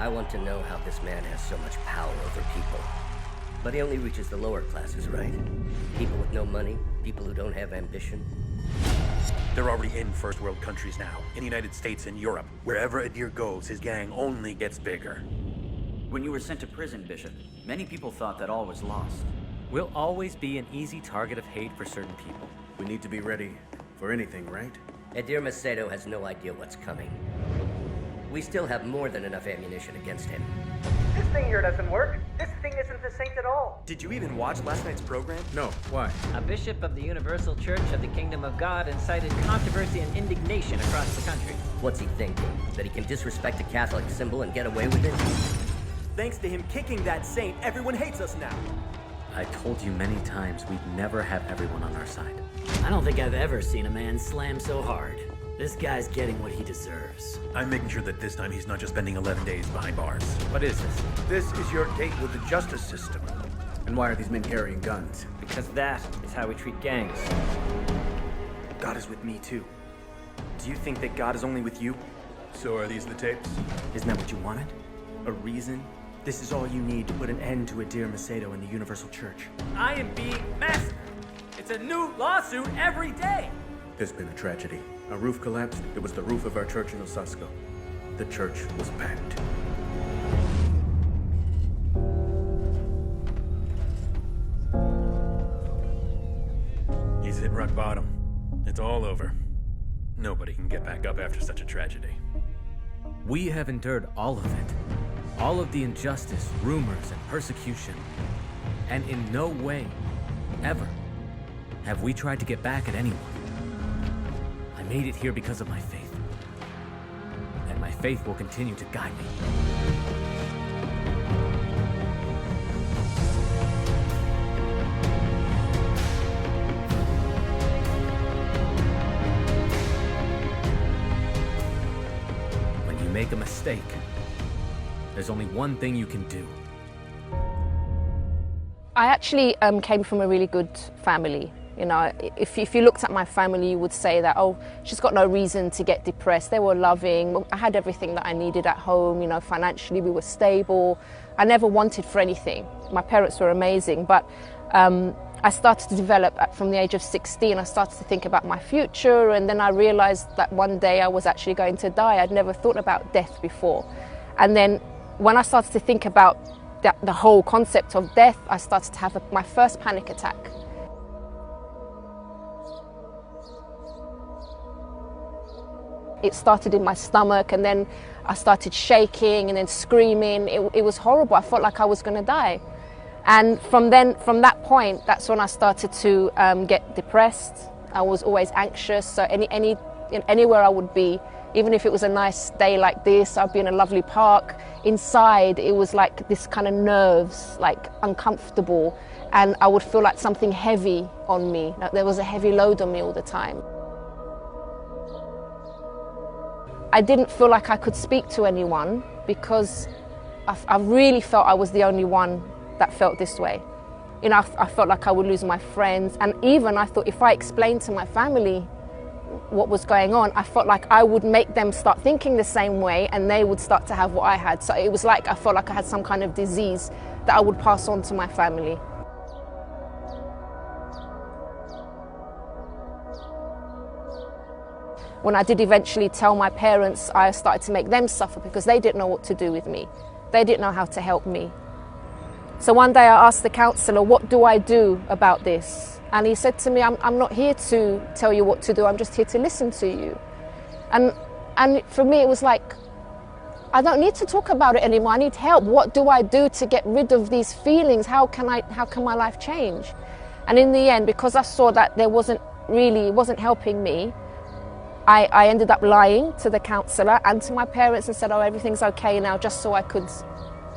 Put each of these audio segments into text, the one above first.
I want to know how this man has so much power over people. But he only reaches the lower classes, right? People with no money, people who don't have ambition. They're already in first world countries now, in the United States and Europe. Wherever Adir goes, his gang only gets bigger. When you were sent to prison, Bishop, many people thought that all was lost. We'll always be an easy target of hate for certain people. We need to be ready for anything, right? Adir Macedo has no idea what's coming. We still have more than enough ammunition against him. This thing here doesn't work. This thing isn't the saint at all. Did you even watch last night's program? No, why? A bishop of the Universal Church of the Kingdom of God incited controversy and indignation across the country. What's he thinking? That he can disrespect a Catholic symbol and get away with it? Thanks to him kicking that saint, everyone hates us now. I told you many times we'd never have everyone on our side. I don't think I've ever seen a man slam so hard. This guy's getting what he deserves. I'm making sure that this time he's not just spending 11 days behind bars. What is this? This is your date with the justice system. And why are these men carrying guns? Because that is how we treat gangs. God is with me too. Do you think that God is only with you? So are these the tapes? Isn't that what you wanted? A reason? This is all you need to put an end to Adir Macedo and the Universal Church. I am being massacred. It's a new lawsuit every day. There's been a tragedy. A roof collapsed. It was the roof of our church in Osasco. The church was packed. He's hit rock bottom. It's all over. Nobody can get back up after such a tragedy. We have endured all of it. All of the injustice, rumors, and persecution. And in no way, ever, have we tried to get back at anyone. I made it here because of my faith. And my faith will continue to guide me. When you make a mistake, there's only one thing you can do. I actually came from a really good family. You know, if you looked at my family, you would say that, oh, she's got no reason to get depressed. They were loving. I had everything that I needed at home. You know, financially we were stable. I never wanted for anything. My parents were amazing, but I started to develop from the age of 16. I started to think about my future, and then I realized that one day I was actually going to die. I'd never thought about death before. And then when I started to think about the whole concept of death, I started to have my first panic attack. It started in my stomach, and then I started shaking and then screaming. It was horrible. I felt like I was going to die. And from that point, that's when I started to get depressed. I was always anxious. So anywhere I would be, even if it was a nice day like this, I'd be in a lovely park. Inside, it was like this kind of nerves, like uncomfortable. And I would feel like something heavy on me. Like there was a heavy load on me all the time. I didn't feel like I could speak to anyone because I really felt I was the only one that felt this way. You know, I felt like I would lose my friends, and even I thought if I explained to my family what was going on, I felt like I would make them start thinking the same way and they would start to have what I had. So it was like I felt like I had some kind of disease that I would pass on to my family. When I did eventually tell my parents, I started to make them suffer because they didn't know what to do with me. They didn't know how to help me. So one day I asked the counsellor, what do I do about this? And he said to me, I'm not here to tell you what to do, I'm just here to listen to you. And for me it was like, I don't need to talk about it anymore, I need help. What do I do to get rid of these feelings? How can my life change? And in the end, because I saw that it wasn't helping me, I ended up lying to the counsellor and to my parents and said, oh, everything's okay now, just so I could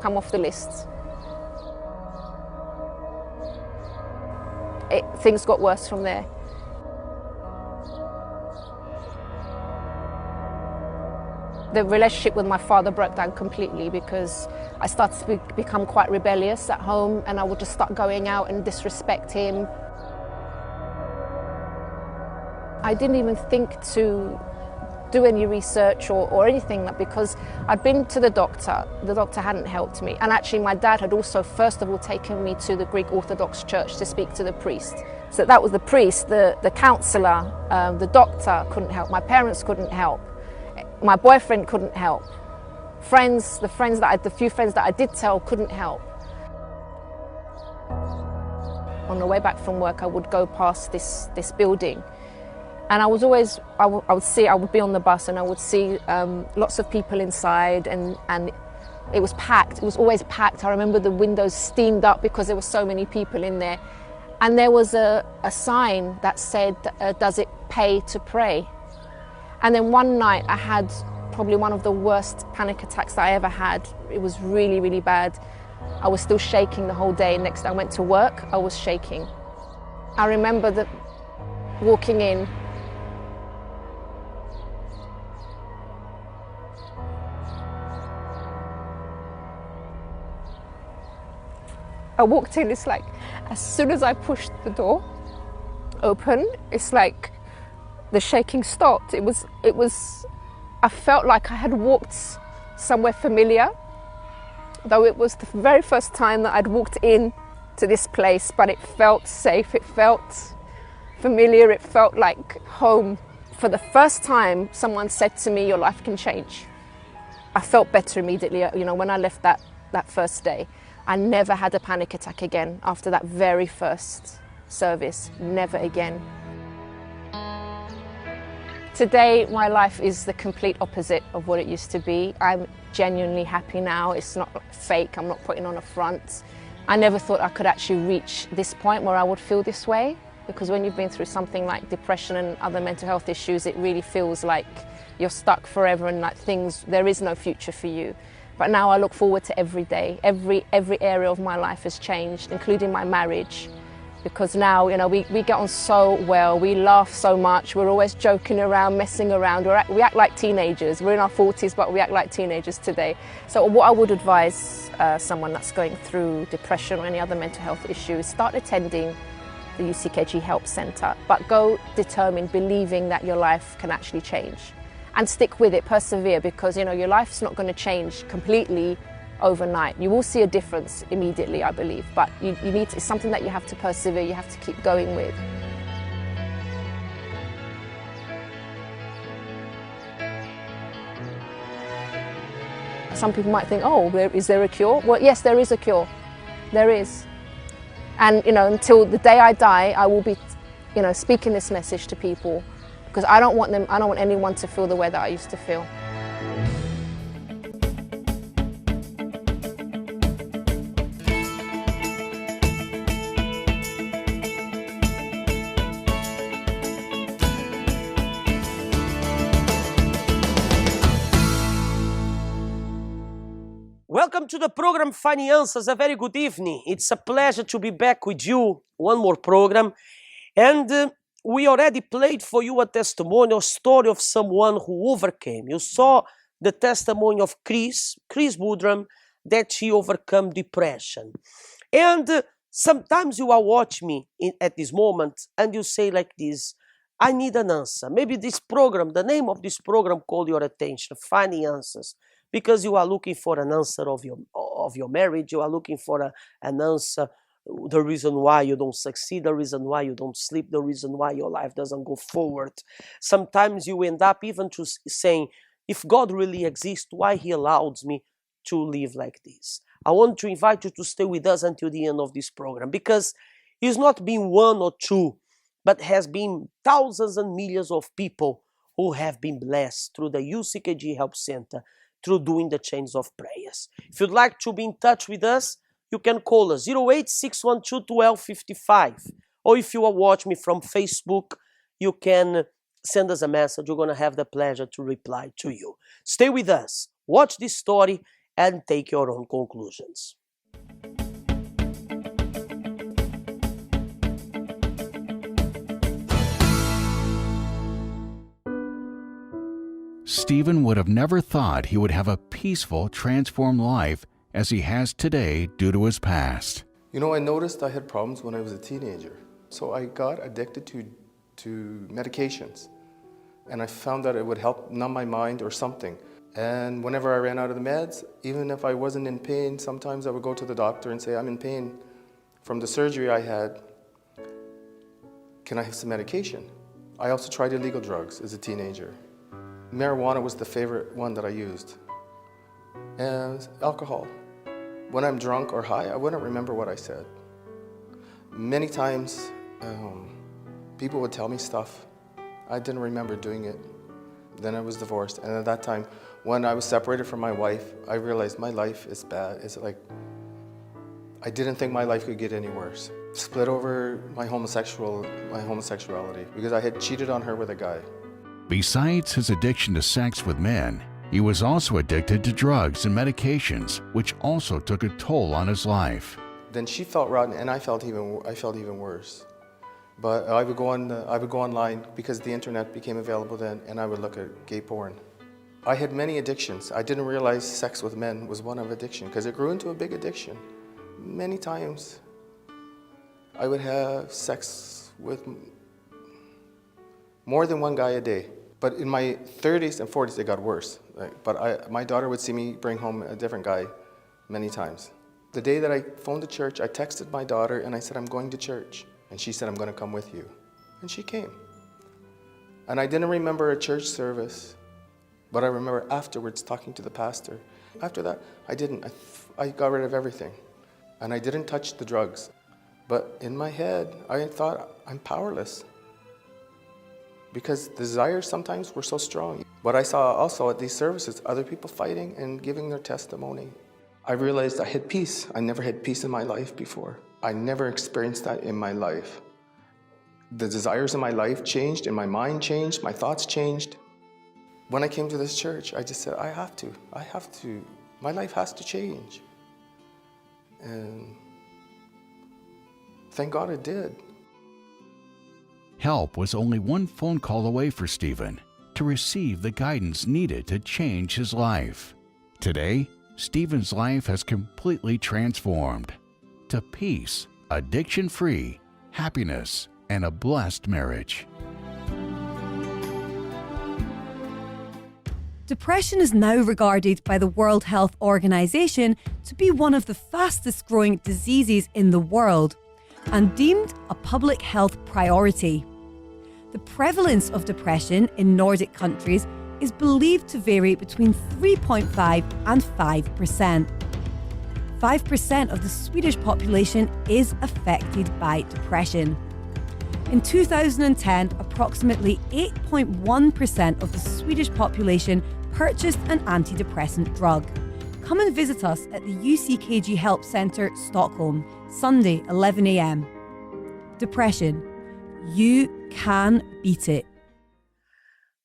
come off the list. Things got worse from there. The relationship with my father broke down completely because I started to become quite rebellious at home, and I would just start going out and disrespect him. I didn't even think to do any research or anything, because I'd been to the doctor hadn't helped me. And actually my dad had also first of all taken me to the Greek Orthodox Church to speak to the priest. So that was the priest, the counsellor, the doctor couldn't help, my parents couldn't help, my boyfriend couldn't help, the few friends that I did tell couldn't help. On the way back from work, I would go past this building, and I would be on the bus and I would see lots of people inside, and it was packed. It was always packed. I remember the windows steamed up because there were so many people in there, and there was a sign that said, "Does it pay to pray?" And then one night I had probably one of the worst panic attacks that I ever had. It was really, really bad. I was still shaking the whole day. Next day I went to work, I was shaking. I remember walking in. I walked in, it's like, as soon as I pushed the door open, it's like the shaking stopped. I felt like I had walked somewhere familiar, though it was the very first time that I'd walked in to this place, but it felt safe, it felt familiar, it felt like home. For the first time, someone said to me, "Your life can change." I felt better immediately, when I left that first day. I never had a panic attack again after that very first service, never again. Today, my life is the complete opposite of what it used to be. I'm genuinely happy now. It's not fake, I'm not putting on a front. I never thought I could actually reach this point where I would feel this way, because when you've been through something like depression and other mental health issues, it really feels like you're stuck forever and like there is no future for you. But now I look forward to every day. Every area of my life has changed, including my marriage. Because now, we get on so well, we laugh so much, we're always joking around, messing around, we act like teenagers. We're in our 40s, but we act like teenagers today. So what I would advise someone that's going through depression or any other mental health issue is start attending the UCKG Help Centre, but go determined, believing that your life can actually change. And stick with it, persevere, because your life's not going to change completely overnight. You will see a difference immediately, I believe, but it's something that you have to persevere, you have to keep going with. Some people might think, oh, is there a cure? Well, yes, there is a cure. There is. And, until the day I die, I will be, speaking this message to people, because I don't want anyone to feel the way that I used to feel. Welcome to the program Finanças. A very good evening. It's a pleasure to be back with you. One more program. And we already played for you a testimonial story of someone who overcame. You saw the testimony of Chris Woodrum, that she overcome depression. And sometimes you are watching me at this moment and you say like this, I need an answer. Maybe this program, the name of this program called your attention, Finanças. Because you are looking for an answer of your marriage, you are looking for an answer, the reason why you don't succeed, the reason why you don't sleep, the reason why your life doesn't go forward. Sometimes you end up even to saying, if God really exists, why He allowed me to live like this? I want to invite you to stay with us until the end of this program, because it's not been one or two, but has been thousands and millions of people who have been blessed through the UCKG Help Center, through doing the chains of prayers. If you'd like to be in touch with us, you can call us 08612-1255. Or if you are watching me from Facebook, you can send us a message. We're going to have the pleasure to reply to you. Stay with us, watch this story, and take your own conclusions. Stephen would have never thought he would have a peaceful, transformed life as he has today due to his past. I noticed I had problems when I was a teenager, so I got addicted to medications. And I found that it would help numb my mind or something. And whenever I ran out of the meds, even if I wasn't in pain, sometimes I would go to the doctor and say, I'm in pain from the surgery I had. Can I have some medication? I also tried illegal drugs as a teenager. Marijuana was the favorite one that I used. And alcohol. When I'm drunk or high, I wouldn't remember what I said. Many times, people would tell me stuff. I didn't remember doing it. Then I was divorced, and at that time, when I was separated from my wife, I realized my life is bad. It's like, I didn't think my life could get any worse. Split over my homosexuality, because I had cheated on her with a guy. Besides his addiction to sex with men, he was also addicted to drugs and medications, which also took a toll on his life. Then she felt rotten, and I felt even worse. But I would go online because the internet became available then, and I would look at gay porn. I had many addictions. I didn't realize sex with men was one of addiction because it grew into a big addiction. Many times, I would have sex with more than one guy a day. But in my 30s and 40s, it got worse. But my daughter would see me bring home a different guy many times. The day that I phoned the church, I texted my daughter and I said, I'm going to church. And she said, I'm going to come with you. And she came. And I didn't remember a church service, but I remember afterwards talking to the pastor. After that, I got rid of everything. And I didn't touch the drugs. But in my head, I thought I'm powerless. Because desires sometimes were so strong. But I saw also at these services, other people fighting and giving their testimony. I realized I had peace. I never had peace in my life before. I never experienced that in my life. The desires in my life changed, and my mind changed, my thoughts changed. When I came to this church, I just said, I have to. My life has to change. And thank God it did. Help was only one phone call away for Stephen to receive the guidance needed to change his life. Today, Stephen's life has completely transformed to peace, addiction-free, happiness, and a blessed marriage. Depression is now regarded by the World Health Organization to be one of the fastest growing diseases in the world and deemed a public health priority. The prevalence of depression in Nordic countries is believed to vary between 3.5 and 5%. 5% of the Swedish population is affected by depression. In 2010, approximately 8.1% of the Swedish population purchased an antidepressant drug. Come and visit us at the UCKG Help Centre, Stockholm, Sunday, 11 a.m. Depression. You can beat it.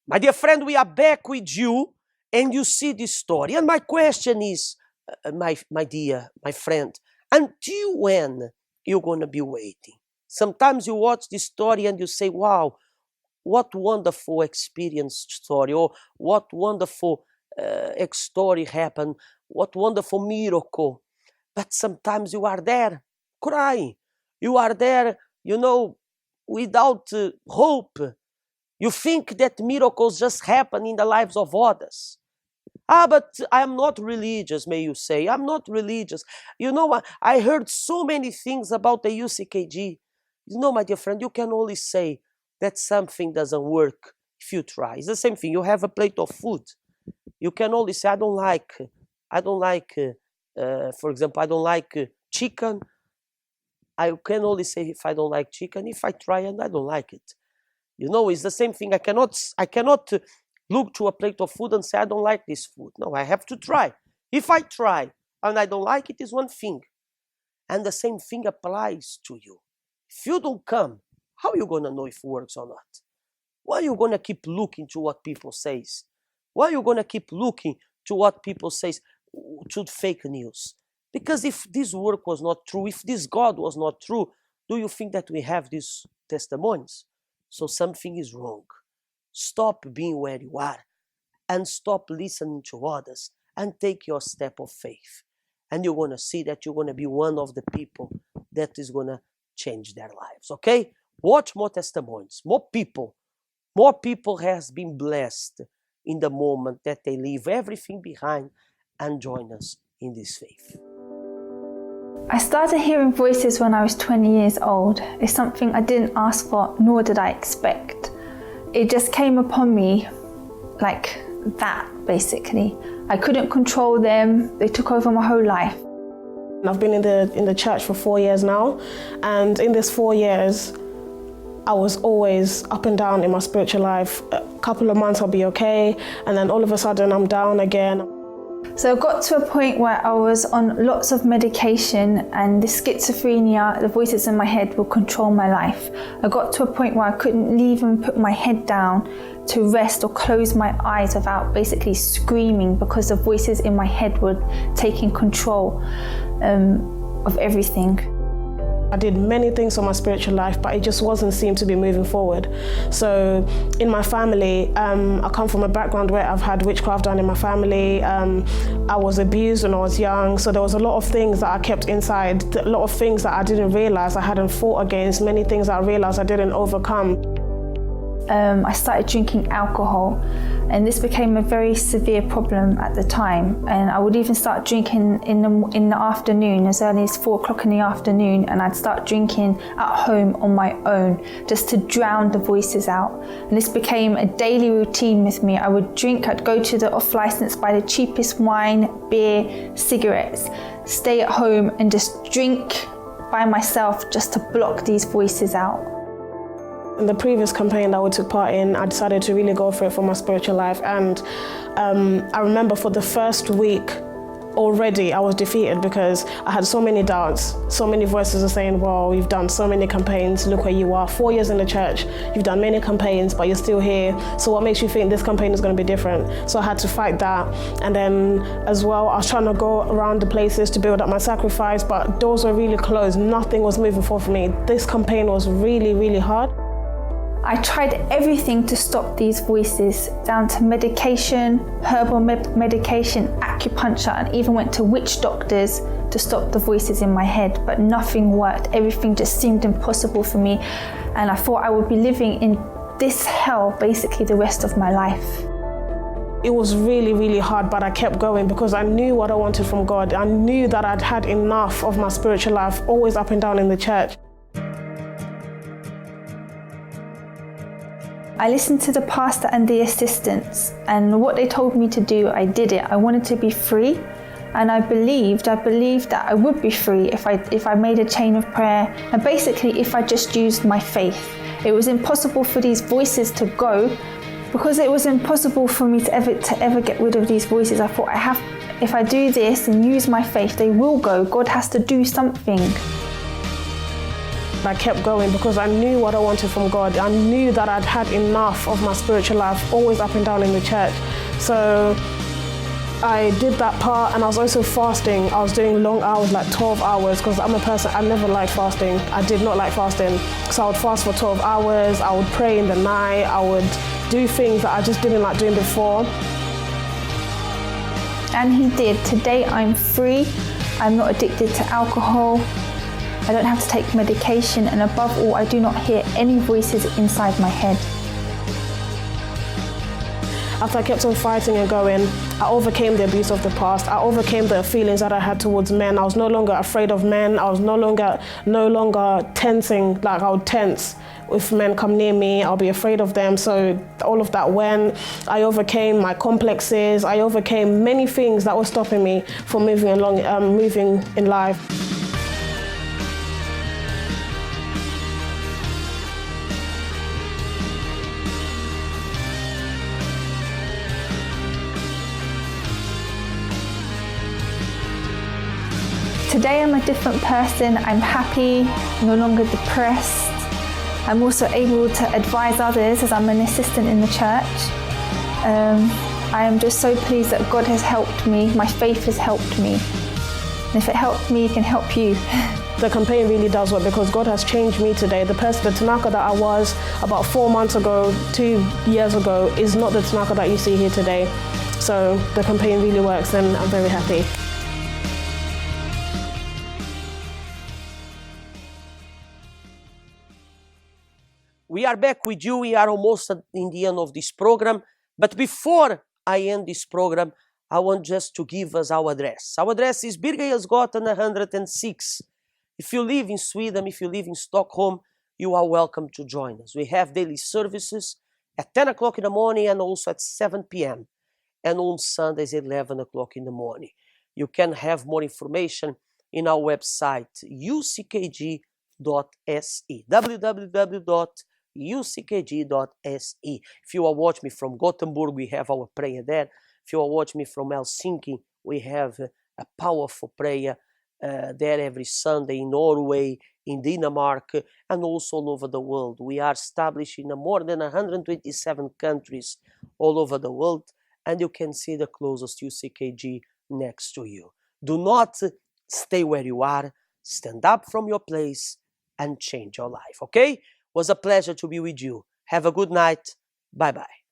My dear friend, we are back with you, and you see this story. And my question is, my dear, my friend, until when you're going to be waiting? Sometimes you watch this story and you say, wow, what wonderful experience story, or what wonderful story happened, what wonderful miracle. But sometimes you are there crying. You are there, without hope. You think that miracles just happen in the lives of others. But I'm not religious, may you say. I'm not religious. I heard so many things about the UCKG. My dear friend, you can only say that something doesn't work if you try. It's the same thing. You have a plate of food. You can only say, I don't like, for example, I don't like chicken. I can only say if I don't like chicken, if I try and I don't like it. It's the same thing. I cannot look to a plate of food and say, I don't like this food. No, I have to try. If I try and I don't like it, is one thing. And the same thing applies to you. If you don't come, how are you going to know if it works or not? Why are you going to keep looking to what people say? Why are you going to keep looking to what people say, to fake news? Because if this work was not true, if this God was not true, do you think that we have these testimonies? So something is wrong. Stop being where you are and stop listening to others and take your step of faith. And you're going to see that you're going to be one of the people that is going to change their lives, okay? Watch more testimonies, more people more people has been blessed in the moment that they leave everything behind and join us in this faith. I started hearing voices when I was 20 years old. It's something I didn't ask for, nor did I expect. It just came upon me like that, basically. I couldn't control them. They took over my whole life. I've been in the church for 4 years now, and in these 4 years, I was always up and down in my spiritual life. A couple of months I'll be okay, and then all of a sudden I'm down again. So I got to a point where I was on lots of medication, and the schizophrenia, the voices in my head would control my life. I got to a point where I couldn't even put my head down to rest or close my eyes without basically screaming, because the voices in my head were taking control of everything. I did many things on my spiritual life, but it just wasn't seem to be moving forward. So in my family, I come from a background where I've had witchcraft done in my family. I was abused when I was young, so there was a lot of things that I kept inside, a lot of things that I didn't realize I hadn't fought against, many things that I realized I didn't overcome. I started drinking alcohol, and this became a very severe problem at the time. And I would even start drinking in the afternoon, as early as 4 o'clock in the afternoon, and I'd start drinking at home on my own, just to drown the voices out. And this became a daily routine with me. I would drink, I'd go to the off license, buy the cheapest wine, beer, cigarettes, stay at home and just drink by myself just to block these voices out. In the previous campaign that we took part in, I decided to really go for it for my spiritual life, and I remember for the first week already I was defeated, because I had so many doubts. So many voices are saying, well, you've done so many campaigns, look where you are, 4 years in the church, you've done many campaigns, but you're still here, so what makes you think this campaign is going to be different? So I had to fight that. And then as well, I was trying to go around the places to build up my sacrifice, but doors were really closed, nothing was moving forward for me. This campaign was really, really hard. I tried everything to stop these voices, down to medication, herbal medication, acupuncture, and even went to witch doctors to stop the voices in my head, but nothing worked. Everything just seemed impossible for me, and I thought I would be living in this hell basically the rest of my life. It was really, really hard, but I kept going because I knew what I wanted from God. I knew that I'd had enough of my spiritual life, always up and down in the church. I listened to the pastor and the assistants, and what they told me to do, I did it. I wanted to be free, and I believed that I would be free if I made a chain of prayer, and basically if I just used my faith. It was impossible for these voices to go, because it was impossible for me to ever get rid of these voices. I thought, if I do this and use my faith, they will go. God has to do something. I kept going because I knew what I wanted from God. I knew that I'd had enough of my spiritual life, always up and down in the church. So I did that part, and I was also fasting. I was doing long hours, like 12 hours, because I'm a person, I never liked fasting. I did not like fasting. So I would fast for 12 hours, I would pray in the night, I would do things that I just didn't like doing before. And he did. Today I'm free. I'm not addicted to alcohol. I don't have to take medication, and above all, I do not hear any voices inside my head. After I kept on fighting and going, I overcame the abuse of the past. I overcame the feelings that I had towards men. I was no longer afraid of men. I was no longer tensing, like I would tense. If men come near me, I'll be afraid of them. So all of that went. I overcame my complexes. I overcame many things that were stopping me from moving in life. Today I'm a different person. I'm happy, no longer depressed. I'm also able to advise others as I'm an assistant in the church. I am just so pleased that God has helped me. My faith has helped me. And if it helped me, it can help you. The campaign really does work because God has changed me today. The Tanaka that I was about 4 months ago, 2 years ago, is not the Tanaka that you see here today. So the campaign really works, and I'm very happy. We are back with you. We are almost in the end of this program. But before I end this program, I want just to give us our address. Our address is Birger Jarlsgatan 106. If you live in Sweden, if you live in Stockholm, you are welcome to join us. We have daily services at 10 o'clock in the morning and also at 7 p.m. and on Sundays at 11 o'clock in the morning. You can have more information in our website, uckg.se, www.uckg.se. If you are watching me from Gothenburg, we have our prayer there. If you are watching me from Helsinki, we have a powerful prayer there every Sunday in Norway, in Denmark, and also all over the world. We are established in more than 127 countries all over the world, and you can see the closest UCKG next to you. Do not stay where you are. Stand up from your place and change your life, okay? It was a pleasure to be with you. Have a good night. Bye-bye.